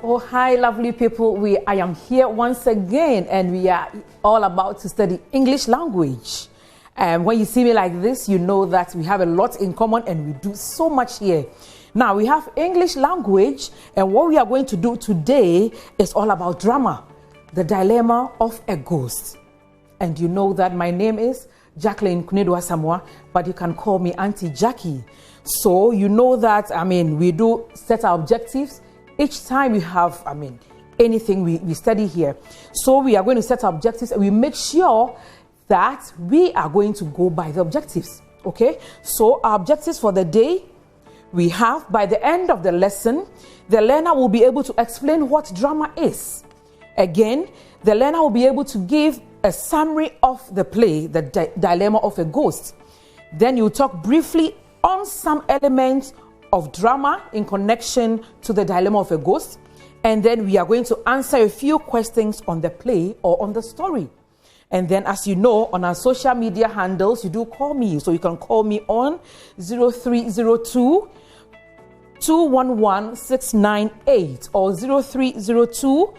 Oh, hi, lovely people. I am here once again, and we are all about to study English language. And when you see me like this, you know that we have a lot in common and we do so much here. Now, we have English language, and what we are going to do today is all about drama, the dilemma of a ghost. And you know that my name is Jacqueline Kunedwa Samoa, but you can call me Auntie Jackie. So you know that, we do set our objectives. Each time we have, anything we study here. So we are going to set our objectives and we make sure that we are going to go by the objectives. Okay? So our objectives for the day, we have by the end of the lesson, the learner will be able to explain what drama is. Again, the learner will be able to give a summary of the play, the dilemma of a ghost. Then you talk briefly on some elements of drama in connection to the dilemma of a ghost, and then we are going to answer a few questions on the play or on the story. And then, as you know, on our social media handles, you do call me, so you can call me on 0302 211 698 or 0302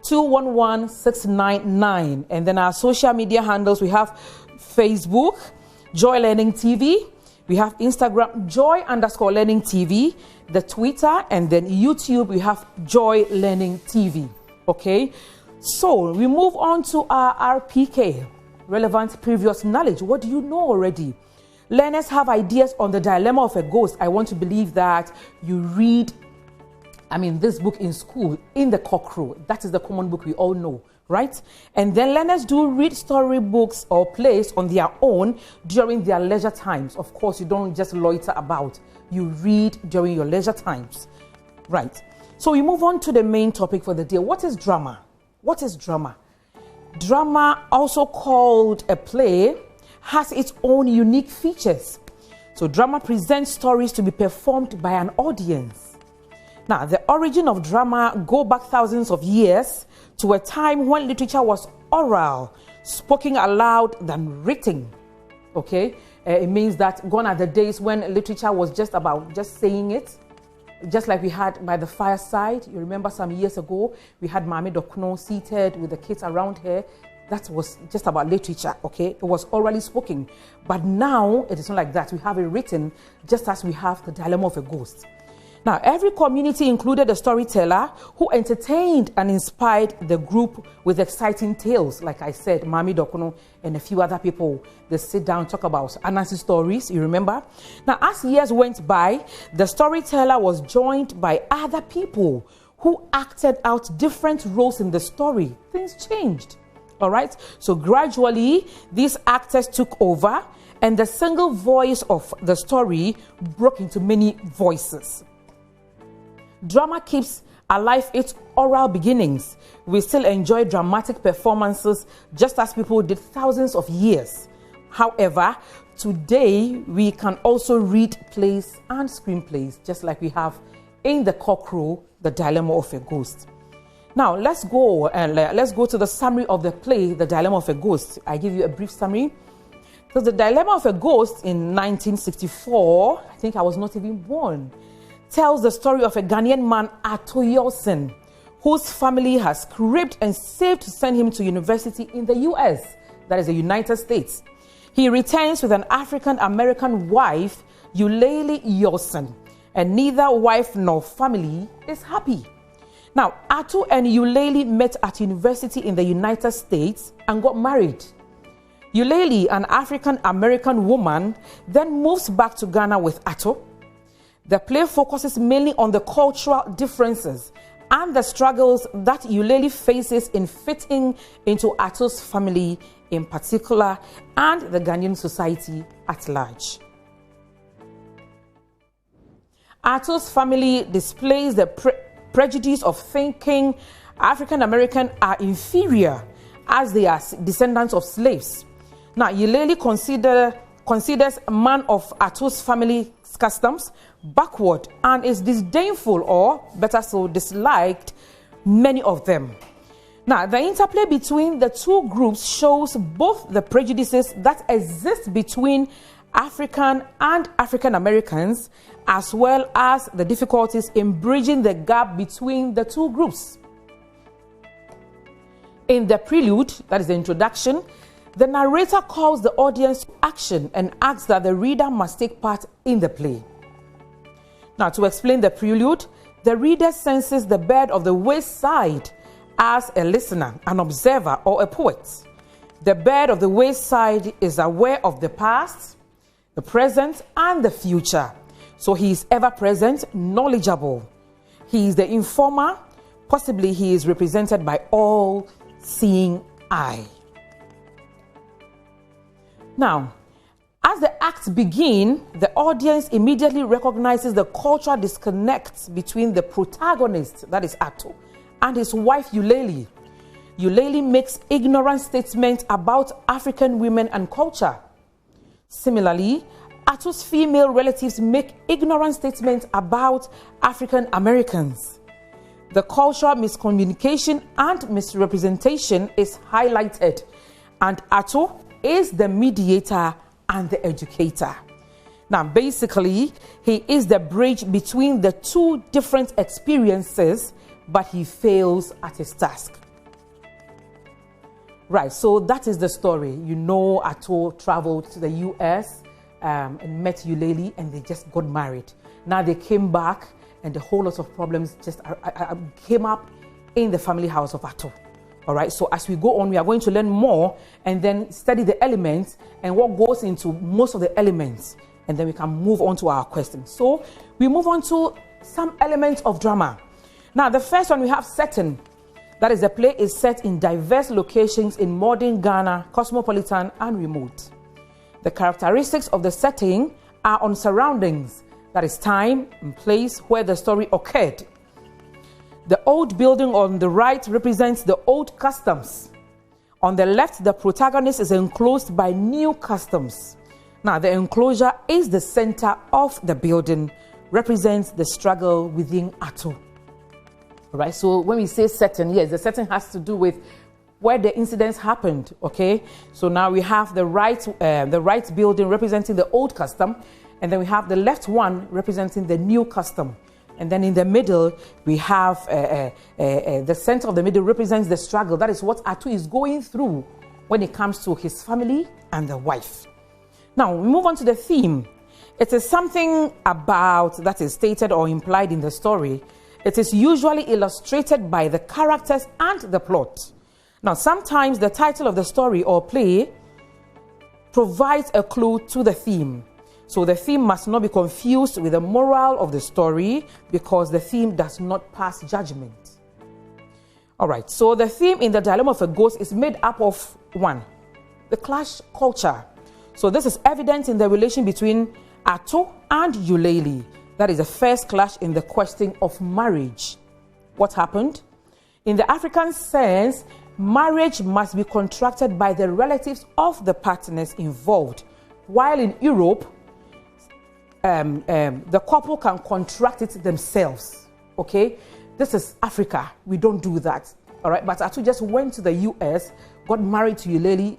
211 699. And then our social media handles, we have Facebook, Joy Learning TV. We have Instagram, Joy_Learning TV, the Twitter, and then YouTube, we have Joy Learning TV. Okay? So we move on to our RPK, relevant previous knowledge. What do you know already? Learners have ideas on the dilemma of a ghost. I want to believe that you read, this book in school, in the cockroach. That is the common book we all know, right? And then learners do read storybooks or plays on their own during their leisure times. Of course, you don't just loiter about. You read during your leisure times, right? So we move on to the main topic for the day. What is drama? What is drama? Drama, also called a play, has its own unique features. So drama presents stories to be performed by an audience. Now, the origin of drama go back thousands of years to a time when literature was oral, spoken aloud than written. Okay? It means that gone are the days when literature was just about just saying it. Just like we had by the fireside. You remember some years ago, we had Mami Dokno seated with the kids around her. That was just about literature, okay? It was orally spoken. But now, it is not like that. We have it written just as we have the dilemma of a ghost. Now, every community included a storyteller who entertained and inspired the group with exciting tales. Like I said, Mami Dokuno and a few other people, they sit down, talk about Anansi stories, you remember? Now, as years went by, the storyteller was joined by other people who acted out different roles in the story. Things changed, all right? So gradually, these actors took over, and the single voice of the story broke into many voices. Drama keeps alive its oral beginnings. We still enjoy dramatic performances just as people did thousands of years. However, today we can also read plays and screenplays just like we have in the cockroach, the dilemma of a ghost. Now let's go to the summary of the play, The Dilemma of a Ghost. I give you a brief summary. So the Dilemma of a Ghost in 1964, I think I was not even born, tells the story of a Ghanaian man, Ato Yolson, whose family has scraped and saved to send him to university in the US, that is the United States. He returns with an African-American wife, Eulalie Yolson, and neither wife nor family is happy. Now, Ato and Eulalie met at university in the United States and got married. Eulalie, an African-American woman, then moves back to Ghana with Ato. The play focuses mainly on the cultural differences and the struggles that Eulalie faces in fitting into Ato's family in particular and the Ghanaian society at large. Ato's family displays the prejudice of thinking African Americans are inferior as they are descendants of slaves. Now, Eulalie considers a man of Ato's family customs backward and is disdainful, or better so, disliked many of them. Now, the interplay between the two groups shows both the prejudices that exist between African and African Americans, as well as the difficulties in bridging the gap between the two groups. In the prelude, that is the introduction, the narrator calls the audience to action and asks that the reader must take part in the play. Now, to explain the prelude, the reader senses the bird of the wayside as a listener, an observer, or a poet. The bird of the wayside is aware of the past, the present, and the future. So he is ever present, knowledgeable. He is the informer. Possibly he is represented by all-seeing eye. Now, as the acts begin, the audience immediately recognizes the cultural disconnect between the protagonist, that is Atto, and his wife Eulalie. Eulalie makes ignorant statements about African women and culture. Similarly, Atto's female relatives make ignorant statements about African Americans. The cultural miscommunication and misrepresentation is highlighted, and Atto is the mediator and the educator. Now, basically, he is the bridge between the two different experiences, but he fails at his task. Right, so that is the story. You know, Atto traveled to the US and met Eulalie, and they just got married. Now they came back, and a whole lot of problems just came up in the family house of Atto. All right, so as we go on, we are going to learn more and then study the elements and what goes into most of the elements, and then we can move on to our questions. So we move on to some elements of drama. Now, the first one we have setting. That is, the play is set in diverse locations in modern Ghana, cosmopolitan and remote. The characteristics of the setting are on surroundings, that is time and place where the story occurred. The old building on the right represents the old customs. On the left, the protagonist is enclosed by new customs. Now, the enclosure is the center of the building, represents the struggle within Atto. All right, so when we say setting, yes, the setting has to do with where the incidents happened, okay? So now we have the right building representing the old custom, and then we have the left one representing the new custom. And then in the middle, we have the center of the middle represents the struggle. That is what Atto is going through when it comes to his family and the wife. Now, we move on to the theme. It is something about that is stated or implied in the story. It is usually illustrated by the characters and the plot. Now, sometimes the title of the story or play provides a clue to the theme. So the theme must not be confused with the moral of the story, because the theme does not pass judgment. All right, so the theme in The Dilemma of a Ghost is made up of one, the clash culture. So this is evident in the relation between Atto and Eulalie. That is the first clash in the question of marriage. What happened? In the African sense, marriage must be contracted by the relatives of the partners involved, while in Europe, the couple can contract it themselves. Okay, this is Africa. We don't do that. All right, but Atto just went to the US, got married to Eulalie.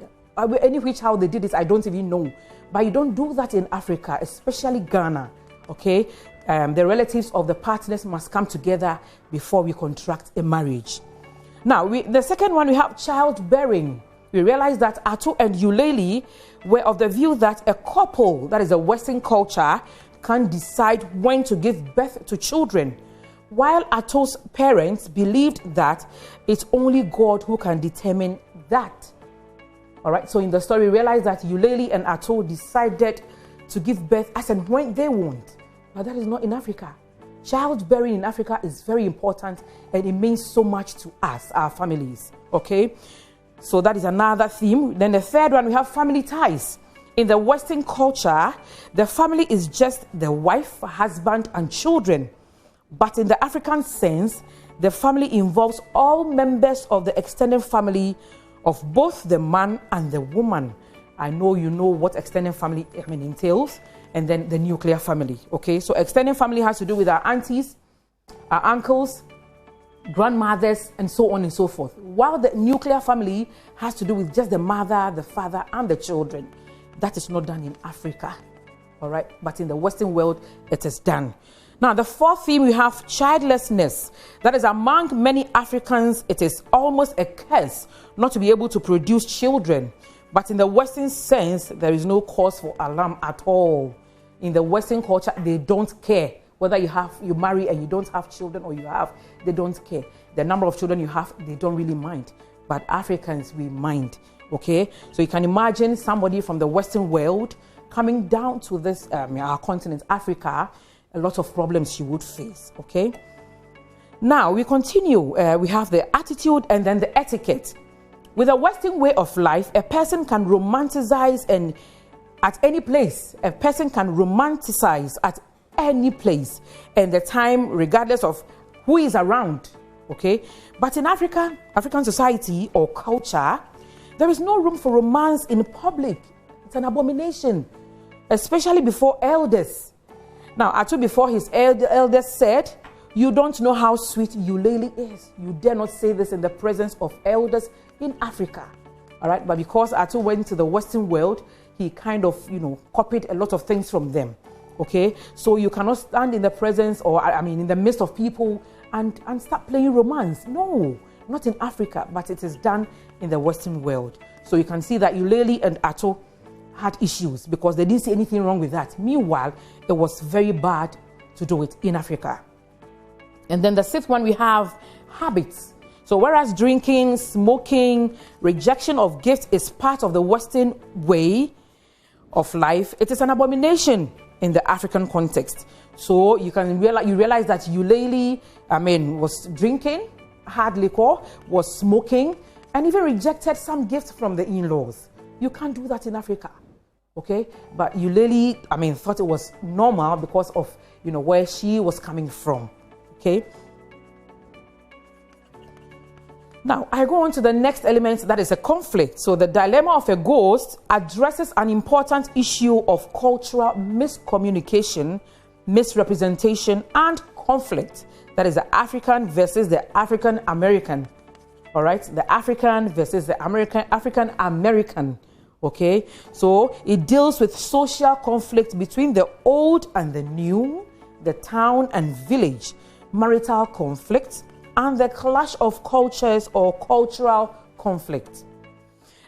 Any which how they did it, I don't even know. But you don't do that in Africa, especially Ghana. Okay, the relatives of the partners must come together before we contract a marriage. Now, the second one, we have childbearing. We realize that Atto and Eulalie were of the view that a couple, that is a Western culture, can decide when to give birth to children, while Atto's parents believed that it's only God who can determine that. All right, so in the story, we realize that Eulalie and Atto decided to give birth as and when they want, but that is not in Africa. Childbearing in Africa is very important, and it means so much to us, our families. Okay, so that is another theme. Then the third one, we have family ties. In the Western culture, the family is just the wife, husband, and children. But in the African sense, the family involves all members of the extended family of both the man and the woman. I know you know what extended family entails, and then the nuclear family. Okay, so extended family has to do with our aunties, our uncles, grandmothers, and so on and so forth. While the nuclear family has to do with just the mother, the father, and the children. That is not done in Africa, all right? But in the Western world, it is done. Now, the fourth theme, we have childlessness. That is, among many Africans, it is almost a curse not to be able to produce children. But in the Western sense, there is no cause for alarm at all. In the Western culture, they don't care whether you marry and you don't have children or you have, they don't care. The number of children you have, they don't really mind. But Africans, we mind, okay? So you can imagine somebody from the Western world coming down to this, our continent, Africa, a lot of problems she would face, okay? Now, we continue. We have the attitude and then the etiquette. With a Western way of life, a person can romanticize and at any place. A person can romanticize at any place and the time, regardless of who is around, okay? But in African society or culture, there is no room for romance in public. It's an abomination, especially before elders. Now, Atu, before his elders said, "You don't know how sweet ukulele is. You dare not say this in the presence of elders in Africa." All right, but because Atu went to the Western world, he kind of, copied a lot of things from them. Okay, so you cannot stand in the presence or, in the midst of people and start playing romance. No, not in Africa, but it is done in the Western world. So you can see that ukulele and Atu had issues because they didn't see anything wrong with that. Meanwhile, it was very bad to do it in Africa. And then the sixth one, we have habits. So whereas drinking, smoking, rejection of gifts is part of the Western way of life, it is an abomination in the African context. So you realize that ukulele, was drinking, had liquor, was smoking, and even rejected some gifts from the in-laws. You can't do that in Africa. Okay, but ukulele, thought it was normal because of, where she was coming from. Okay. Now, I go on to the next element, that is a conflict. So the dilemma of a ghost addresses an important issue of cultural miscommunication, misrepresentation, and conflict. That is the African versus the African American. All right, the African versus the African American. Okay, so it deals with social conflict between the old and the new, the town and village, marital conflict, and the clash of cultures or cultural conflict.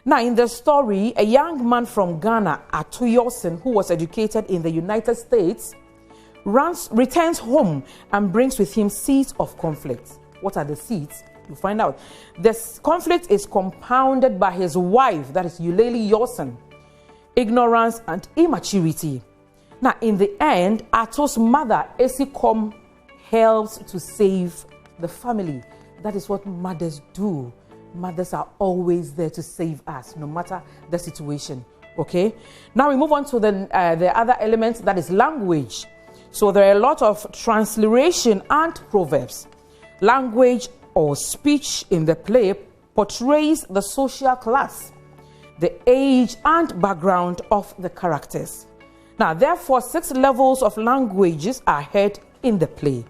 Now, in the story, a young man from Ghana, Atuyosin, who was educated in the United States, returns home and brings with him seeds of conflict. What are the seeds? You find out. This conflict is compounded by his wife, that is Euleli Yosin, ignorance and immaturity. Now, in the end, Ato's mother, Essie, helps to save the family. That is what mothers do. Mothers are always there to save us, no matter the situation. Okay. Now we move on to the other element, that is language. So there are a lot of transliteration and proverbs. Language or speech in the play portrays the social class, the age and background of the characters. Now, therefore, 6 levels of languages are heard in the play.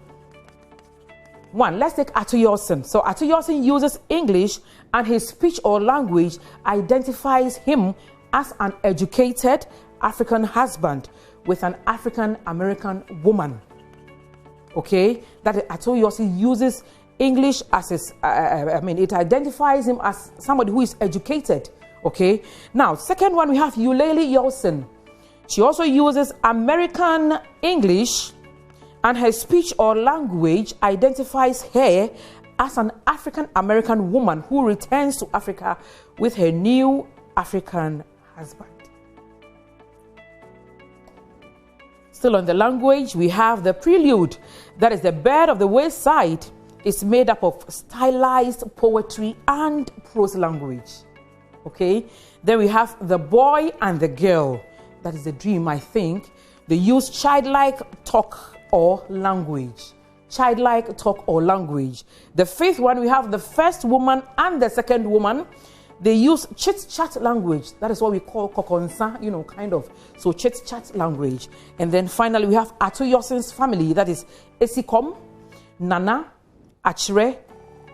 1, let's take Atuyosin. So Atuyosin uses English, and his speech or language identifies him as an educated African husband with an African American woman. Okay, that Atuyosin uses English as his, it identifies him as somebody who is educated. Okay, now, second one, we have Euleli Yosin. She also uses American English, and her speech or language identifies her as an African American woman who returns to Africa with her new African husband. Still on the language, we have the prelude. That is the Bird of the Wayside. It's made up of stylized poetry and prose language. Okay, then we have the Boy and the Girl. That is the dream, I think. They use childlike talk or language. Childlike talk or language. The fifth one, we have the first woman and the second woman. They use chit-chat language. That is what we call kokonsa, kind of. So chit-chat language. And then finally, we have Atuyosin's family. That is Essie, Nana, Achre,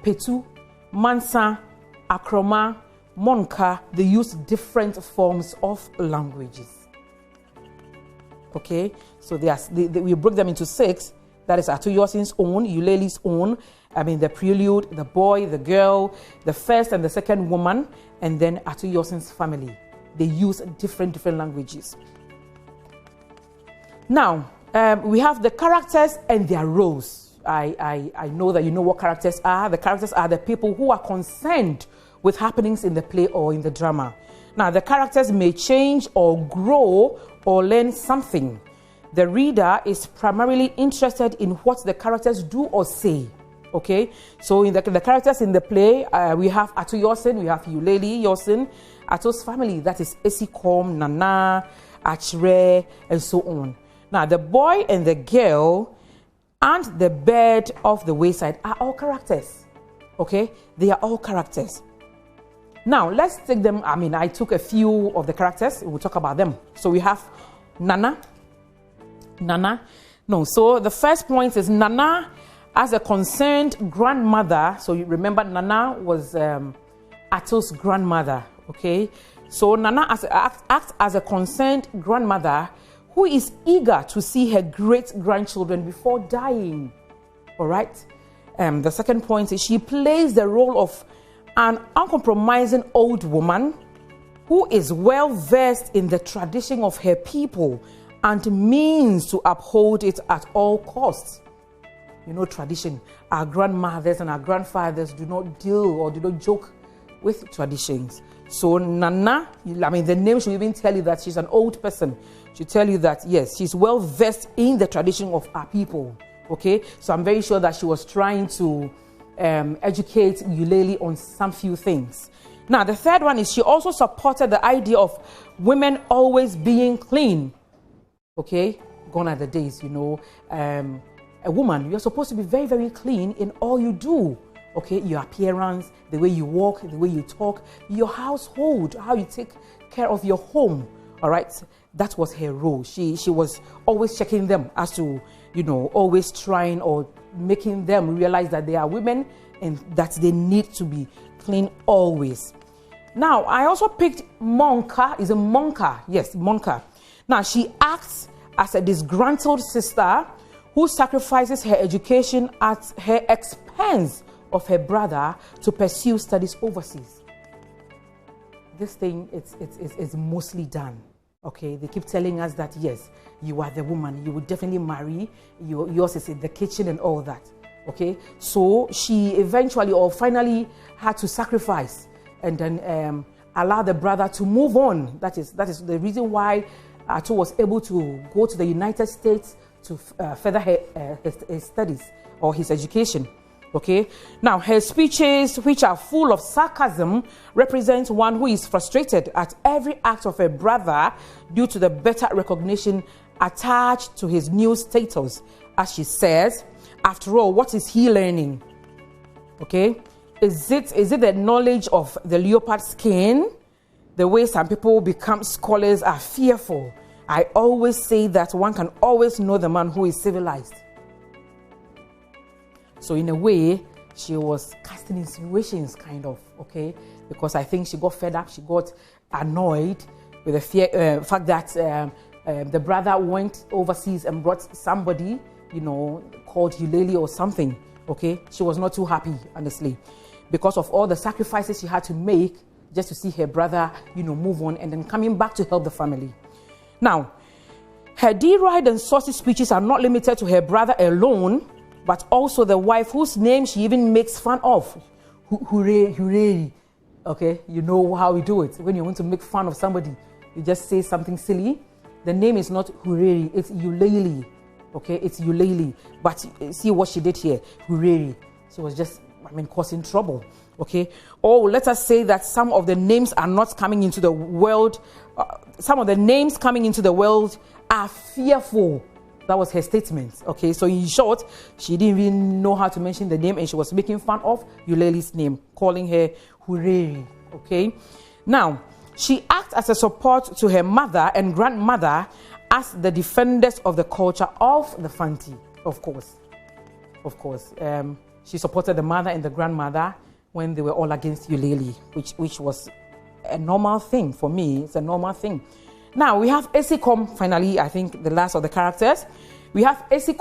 Petu, Mansa, Akroma, Monka, they use different forms of languages. Okay, so we broke them into 6. That is Atuyosin's own, Euleli's own, the prelude, the boy, the girl, the first and the second woman, and then Atuyosin's family. They use different languages. Now, we have the characters and their roles. I know that you know what characters are. The characters are the people who are concerned with happenings in the play or in the drama. Now, the characters may change or grow or learn something. The reader is primarily interested in what the characters do or say. Okay, so in the characters in the play, we have Atuyosin, we have Euleli Yosin, Ato's family, that is Essie, Nana, Achre, and so on. Now, the boy and the girl and the bird of the wayside are all characters. Okay, they are all characters. Now, let's take them. I took a few of the characters. We'll talk about them. So we have Nana. So the first point is Nana as a concerned grandmother. So you remember Nana was Ato's grandmother. Okay, so Nana acts as a concerned grandmother who is eager to see her great-grandchildren before dying. All right. The second point is she plays the role of an uncompromising old woman who is well versed in the tradition of her people and means to uphold it at all costs. You know, tradition. Our grandmothers and our grandfathers do not deal or do not joke with traditions. So Nana, the name should even tell you that she's an old person. Should tell you that, yes, she's well versed in the tradition of our people. Okay, so I'm very sure that she was trying to educate Euleli on some few things. Now, the third one is she also supported the idea of women always being clean. Okay, gone are the days, a woman, you're supposed to be very, very clean in all you do. Okay, your appearance, the way you walk, the way you talk, your household, how you take care of your home. All right, that was her role. She was always checking them as to, always trying or making them realize that they are women and that they need to be clean always. Now, I also picked Monka. Is a Monka? Yes, Monka. Now, she acts as a disgruntled sister who sacrifices her education at her expense of her brother to pursue studies overseas. This thing is mostly done. Okay, they keep telling us that, yes, you are the woman, you will definitely marry, yours is in the kitchen and all that. Okay, so she eventually or finally had to sacrifice and then allow the brother to move on. That is the reason why Ato was able to go to the United States to further his studies or his education. Okay, now her speeches, which are full of sarcasm, represent one who is frustrated at every act of her brother due to the better recognition attached to his new status. As she says, after all, what is he learning? Okay, is it the knowledge of the leopard skin? The way some people become scholars are fearful. I always say that one can always know the man who is civilized. So in a way, she was casting insinuations, kind of, okay? Because I think she got fed up, she got annoyed with the fact that the brother went overseas and brought somebody, called Euleli or something, okay? She was not too happy, honestly, because of all the sacrifices she had to make just to see her brother, move on and then coming back to help the family. Now, her deride and saucy speeches are not limited to her brother alone, but also the wife whose name she even makes fun of. Hooray. Okay, you know how we do it. When you want to make fun of somebody, you just say something silly. The name is not Hooray, it's Euleli. Okay, it's Euleli. But see what she did here, Hooray. She was just, causing trouble. Okay, let us say that some of the names are not coming into the world. Some of the names coming into the world are fearful. That was her statement. Okay, so in short, she didn't even know how to mention the name and she was making fun of Euleli's name, calling her Hooray. Okay, now she acts as a support to her mother and grandmother as the defenders of the culture of the Fanti, of course. She supported the mother and the grandmother when they were all against Euleli, which was a normal thing for me. It's a normal thing. Now we have Essie finally, I think the last of the characters. We have Essie.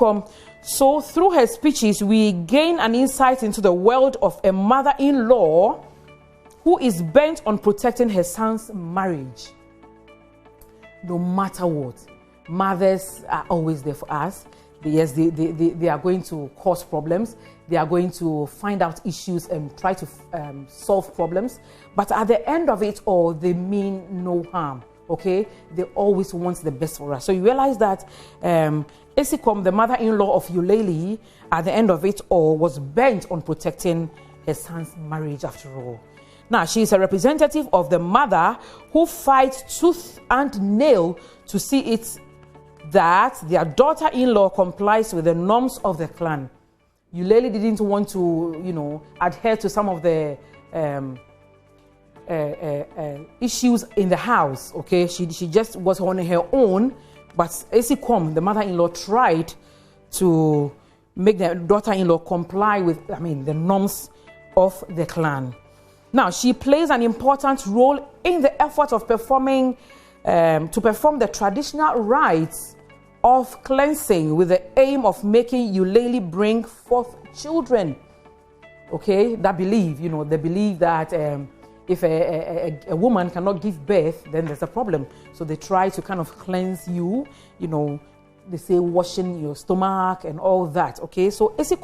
So through her speeches, we gain an insight into the world of a mother-in-law who is bent on protecting her son's marriage. No matter what, mothers are always there for us. Yes, they are going to cause problems. They are going to find out issues and try to solve problems. But at the end of it all, they mean no harm. Okay? They always want the best for us. So you realize that Essie, the mother-in-law of Eulalie, at the end of it all, was bent on protecting her son's marriage after all. Now, she is a representative of the mother who fights tooth and nail to see it that their daughter-in-law complies with the norms of the clan. Eulalie didn't want to, adhere to some of the issues in the house. Okay, she just was on her own. But Essie, the mother-in-law, tried to make the daughter-in-law comply with, the norms of the clan. Now, she plays an important role in the effort of perform the traditional rites of cleansing with the aim of making Eulalie bring forth children. Okay, they believe that if a woman cannot give birth, then there's a problem. So they try to kind of cleanse you, they say washing your stomach and all that. Okay, so Essie,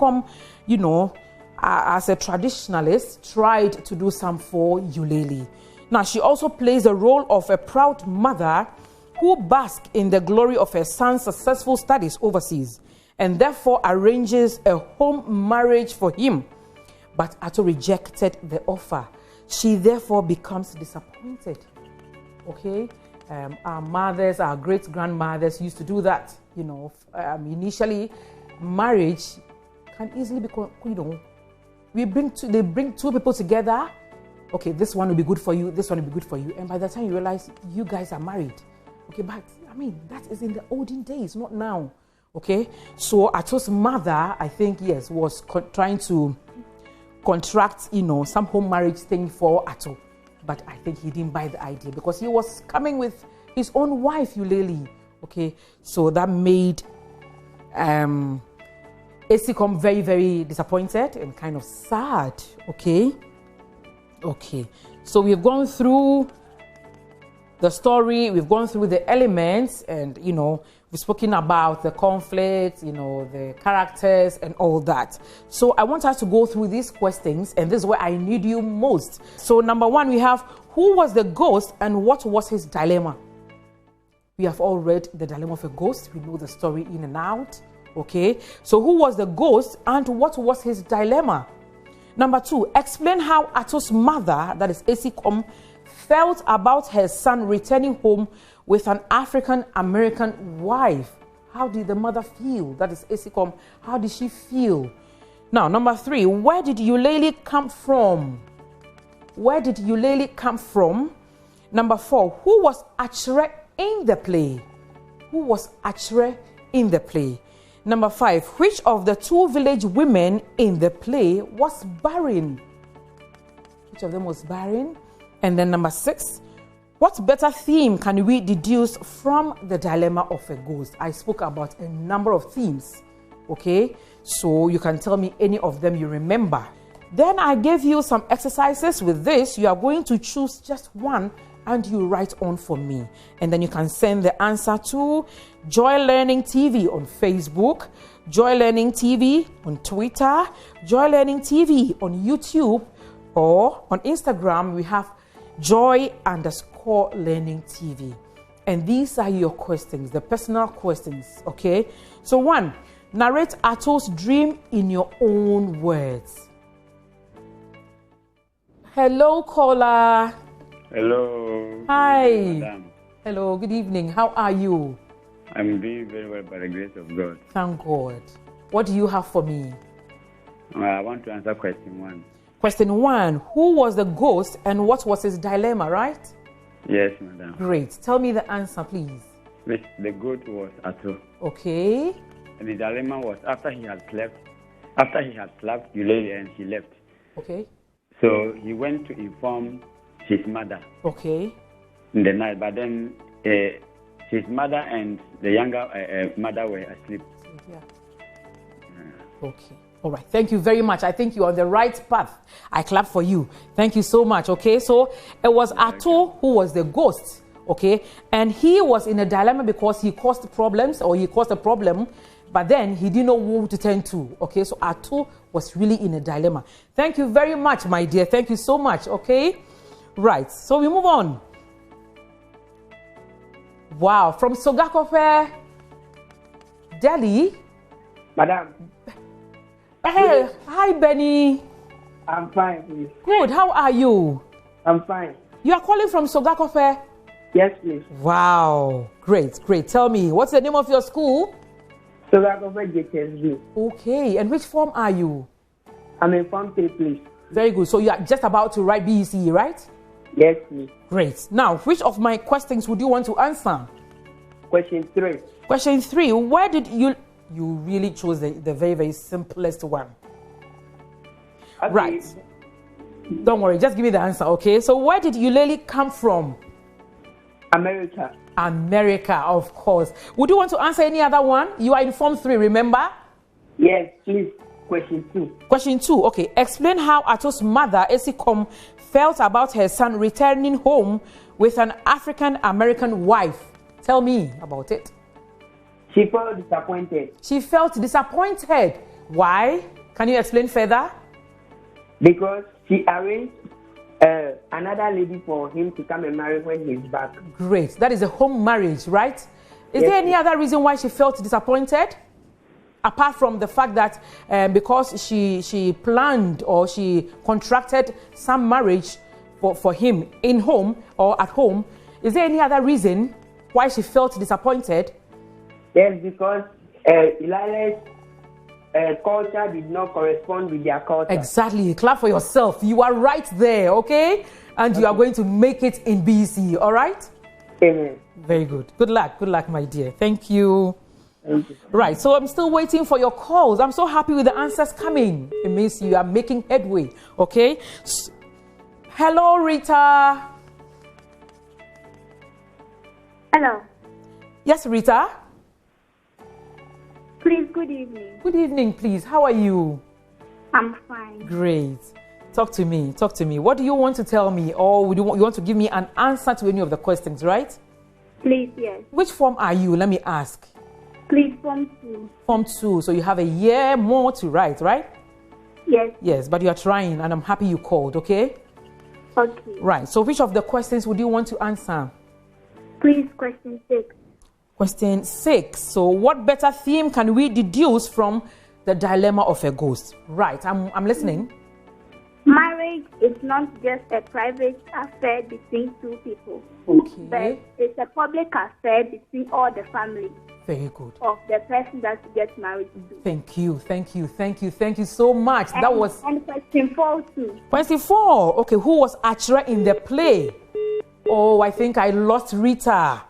as a traditionalist, tried to do some for Eulalie. Now, she also plays the role of a proud mother who basks in the glory of her son's successful studies overseas and therefore arranges a home marriage for him. But Atto rejected the offer. She therefore becomes disappointed. Okay? Our mothers, our great-grandmothers used to do that. Initially, marriage can easily become, they bring two people together. Okay, this one will be good for you, this one will be good for you. And by the time you realize you guys are married. Okay, but that is in the olden days, not now. Okay, so Atto's mother, I think, yes, was trying to contract, some home marriage thing for Atto. But I think he didn't buy the idea because he was coming with his own wife, Eulalie. Okay, so that made Essie very, very disappointed and kind of sad. Okay, so we've gone through the story, we've gone through the elements, and we've spoken about the conflict, the characters and all that. So I want us to go through these questions, and this is where I need you most. So number one, we have, who was the ghost and what was his dilemma? We have all read the dilemma of a ghost. We know the story in and out. Okay, so who was the ghost and what was his dilemma? Number two, explain how Atto's mother, that is Essie, felt about her son returning home with an African-American wife. How did the mother feel? That is Essie. How did she feel? Now, number three, where did Eulalie come from? Where did Eulalie come from? Number four, who was Accra in the play? Who was Accra in the play? Number five, which of the two village women in the play was barren? Which of them was barren? And then number six, what better theme can we deduce from the dilemma of a ghost? I spoke about a number of themes, okay? So you can tell me any of them you remember. Then I gave you some exercises with this. You are going to choose just one and you write on for me. And then you can send the answer to Joy Learning TV on Facebook, Joy Learning TV on Twitter, Joy Learning TV on YouTube, or on Instagram, we have Joy_Learning TV. And these are your questions, the personal questions, okay? So one, narrate Atto's dream in your own words. Hello, caller. Hello. Hi. Madam. Hello, good evening. How are you? I'm doing very well by the grace of God. Thank God. What do you have for me? I want to answer question one. Question one, who was the ghost and what was his dilemma, right? Yes, madam. Great. Tell me the answer, please. The goat was Atto. Okay. And the dilemma was after he had slapped Eulalie and she left. Okay. So he went to inform his mother Okay. in the night, but then his mother and the younger mother were asleep. Yeah. Okay. All right. Thank you very much. I think you're on the right path. I clap for you. Thank you so much. Okay. So it was Ato who was the ghost. Okay. And he was in a dilemma because he caused problems, or he caused a problem, but then he didn't know who to turn to. Okay. So Ato was really in a dilemma. Thank you very much, my dear. Thank you so much. Okay. Right. So we move on. Wow. From Sogakope, Delhi. Madam. Hey, hi Benny. I'm fine, please. Good. How are you? I'm fine. You are calling from Sogakope? Yes, please. Wow. Great, great. Tell me, what's the name of your school? Sogakope JTSB. Okay. And which form are you? I'm in Form 3, please. Very good. So you are just about to write BEC, right? Yes, please. Great. Now, which of my questions would you want to answer? Question 3. Question 3. Where did you really chose the very, very simplest one? Okay. Right. Don't worry. Just give me the answer, okay? So where did Eulele come from? America. America, of course. Would you want to answer any other one? You are in Form 3, remember? Yes, please. Question 2. Question 2. Okay. Explain how Ato's mother, Essie, felt about her son returning home with an African-American wife. Tell me about it. She felt disappointed. She felt disappointed. Why? Can you explain further? Because she arranged another lady for him to come and marry when he's back. Great. That is a home marriage, right? Is Yes, there any other reason why she felt disappointed? Apart from the fact that because she planned or she contracted some marriage for him in home or at home, is there any other reason why she felt disappointed? Yes, because Elila's culture did not correspond with their culture. Exactly. Clap for yourself. You are right there, okay? And you are going to make it in BC, all right? Amen. Very good. Good luck, my dear. Thank you. Thank you. Right, so I'm still waiting for your calls. I'm so happy with the answers coming. It means you are making headway, okay? Hello, Rita. Hello. Yes, Rita? Please, good evening. Good evening, please. How are you? I'm fine. Great. Talk to me. What do you want to tell me? Or you want to give me an answer to any of the questions, right? Please, yes. Which form are you? Let me ask. Please, Form 2. Form 2. So you have a year more to write, right? Yes. Yes, but you are trying, and I'm happy you called, okay? Okay. Right. So which of the questions would you want to answer? Please, question 6. Question 6. So what better theme can we deduce from the dilemma of a ghost? Right. I'm listening. Marriage is not just a private affair between two people, Okay. but it's a public affair between all the family Very good. of the person that you get married to. Thank you so much. And question 4 too. Question 4. Okay, who was Achra in the play? Oh, I think I lost Rita.